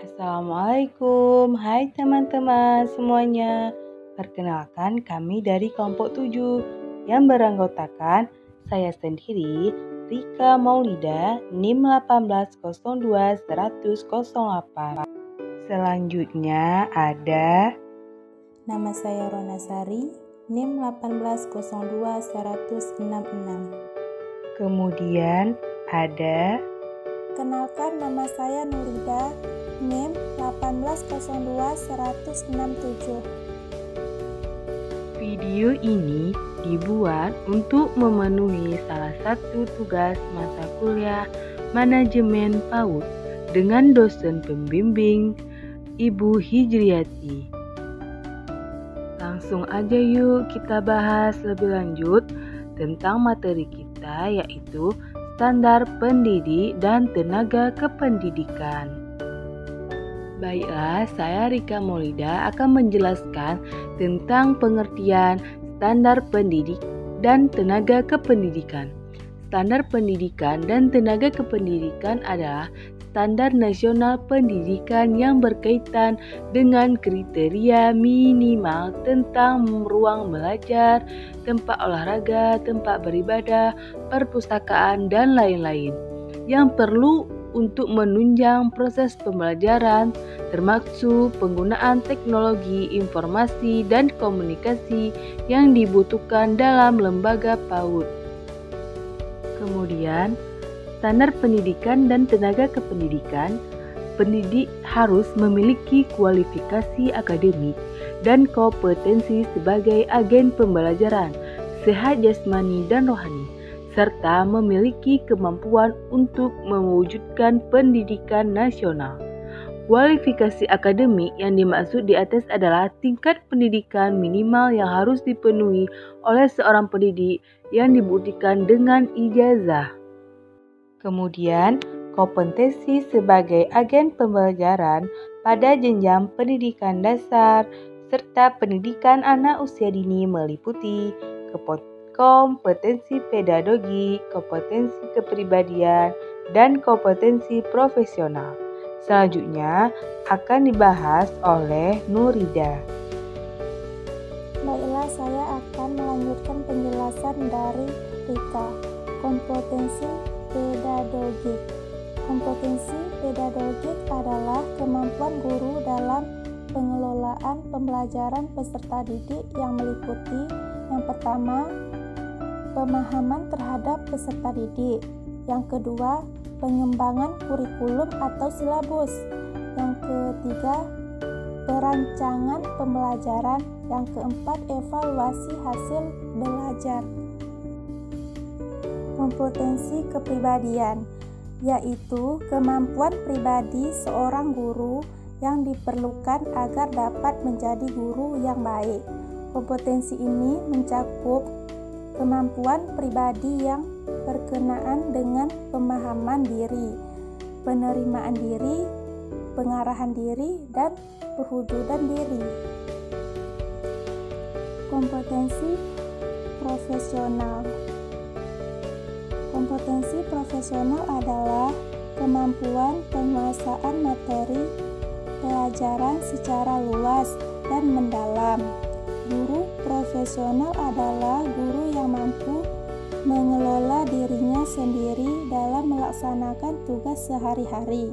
Assalamualaikum, hai teman-teman semuanya. Perkenalkan kami dari kelompok 7 yang beranggotakan saya sendiri, Rika Maulida, NIM 1802-10008. Selanjutnya ada nama saya Rona Sari, NIM 1802-166. Kemudian ada Kenalkan, nama saya Nurida, NIM 1802-167. Video ini dibuat untuk memenuhi salah satu tugas mata kuliah manajemen PAUD dengan dosen pembimbing Ibu Hijriati. Langsung aja yuk kita bahas lebih lanjut tentang materi kita, yaitu standar pendidik dan tenaga kependidikan. Baiklah, saya Rika Maulida akan menjelaskan tentang pengertian standar pendidik dan tenaga kependidikan. Standar pendidikan dan tenaga kependidikan adalah standar nasional pendidikan yang berkaitan dengan kriteria minimal tentang ruang belajar, tempat olahraga, tempat beribadah, perpustakaan, dan lain-lain yang perlu untuk menunjang proses pembelajaran, termasuk penggunaan teknologi informasi dan komunikasi yang dibutuhkan dalam lembaga PAUD. Kemudian, standar pendidikan dan tenaga kependidikan. Pendidik harus memiliki kualifikasi akademik dan kompetensi sebagai agen pembelajaran, sehat jasmani dan rohani, serta memiliki kemampuan untuk mewujudkan pendidikan nasional. Kualifikasi akademik yang dimaksud di atas adalah tingkat pendidikan minimal yang harus dipenuhi oleh seorang pendidik yang dibuktikan dengan ijazah. Kemudian, kompetensi sebagai agen pembelajaran pada jenjang pendidikan dasar serta pendidikan anak usia dini meliputi kompetensi pedagogi, kompetensi kepribadian, dan kompetensi profesional. Selanjutnya akan dibahas oleh Nurida. Baiklah, saya akan melanjutkan penjelasan dari Rika. Kompetensi pedagogik. Kompetensi pedagogik adalah kemampuan guru dalam pengelolaan pembelajaran peserta didik yang meliputi yang pertama, pemahaman terhadap peserta didik. Yang kedua, pengembangan kurikulum atau silabus. Yang ketiga, perancangan pembelajaran. Yang keempat, evaluasi hasil belajar. Kompetensi kepribadian, yaitu kemampuan pribadi seorang guru yang diperlukan agar dapat menjadi guru yang baik. Kompetensi ini mencakup kemampuan pribadi yang berkenaan dengan pemahaman diri, penerimaan diri, pengarahan diri, dan perwujudan diri. Kompetensi profesional. Kompetensi profesional adalah kemampuan penguasaan materi pelajaran secara luas dan mendalam. Guru profesional adalah guru yang mampu mengelola dirinya sendiri dalam melaksanakan tugas sehari-hari.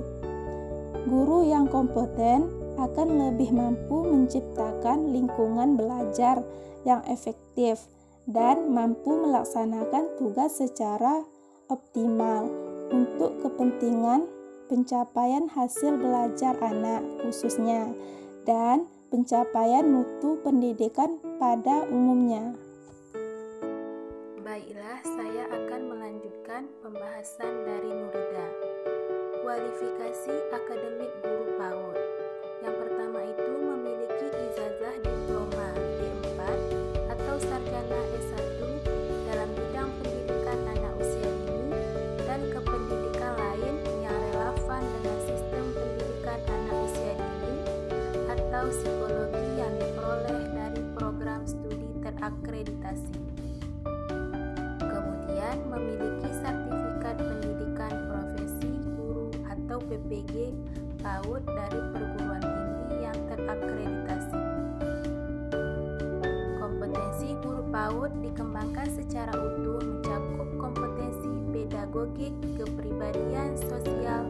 Guru yang kompeten akan lebih mampu menciptakan lingkungan belajar yang efektif dan mampu melaksanakan tugas secara optimal untuk kepentingan pencapaian hasil belajar anak khususnya dan pencapaian mutu pendidikan pada umumnya. Baiklah, saya akan melanjutkan pembahasan dari Nurida. Kualifikasi akademik guru PAUD. Yang pertama itu memiliki ijazah diploma D4 atau sarjana S1 dalam bidang pendidikan anak usia dini dan kependidikan lain yang relevan dengan sistem pendidikan anak usia dini atau psikologi yang diperoleh dari program studi terakreditasi. Kemudian memiliki sertifikat pendidikan profesi guru atau PPG PAUD dari perguruan tinggi yang terakreditasi. Kompetensi guru PAUD dikembangkan secara utuh mencakup kompetensi pedagogik, kepribadian, sosial,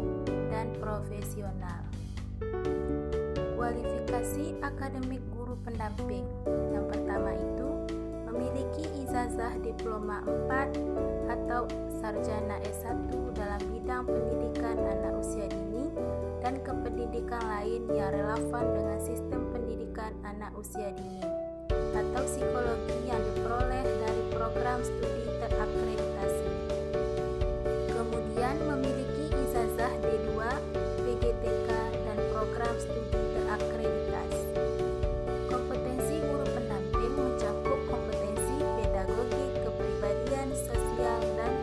dan profesional. Kualifikasi akademik guru pendamping. Yang pertama itu memiliki ijazah diploma 4 atau sarjana S1 dalam bidang pendidikan anak usia dini dan kependidikan lain yang relevan dengan sistem pendidikan anak usia dini, atau psikologi yang diperoleh dari program studi terakreditasi. Kemudian memiliki ijazah D2, PGTK, dan program studi terakreditasi. Kompetensi guru pendamping mencakup kompetensi pedagogik, kepribadian, sosial, dan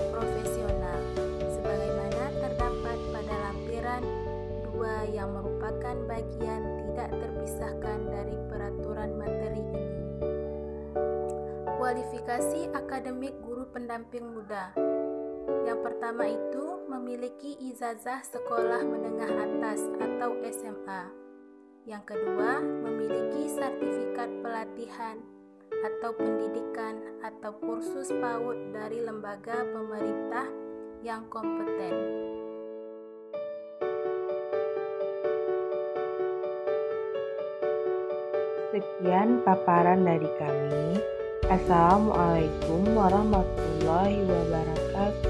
profesional, sebagaimana terdapat pada lampiran 2 yang merupakan bagian tidak terpisahkan dari peraturan materi ini. Kualifikasi akademik guru pendamping muda. Yang pertama itu memiliki ijazah sekolah menengah atas atau SMA. Yang kedua, memiliki sertifikat pelatihan atau pendidikan atau kursus PAUD dari lembaga pemerintah yang kompeten. Sekian paparan dari kami. Assalamualaikum warahmatullahi wabarakatuh.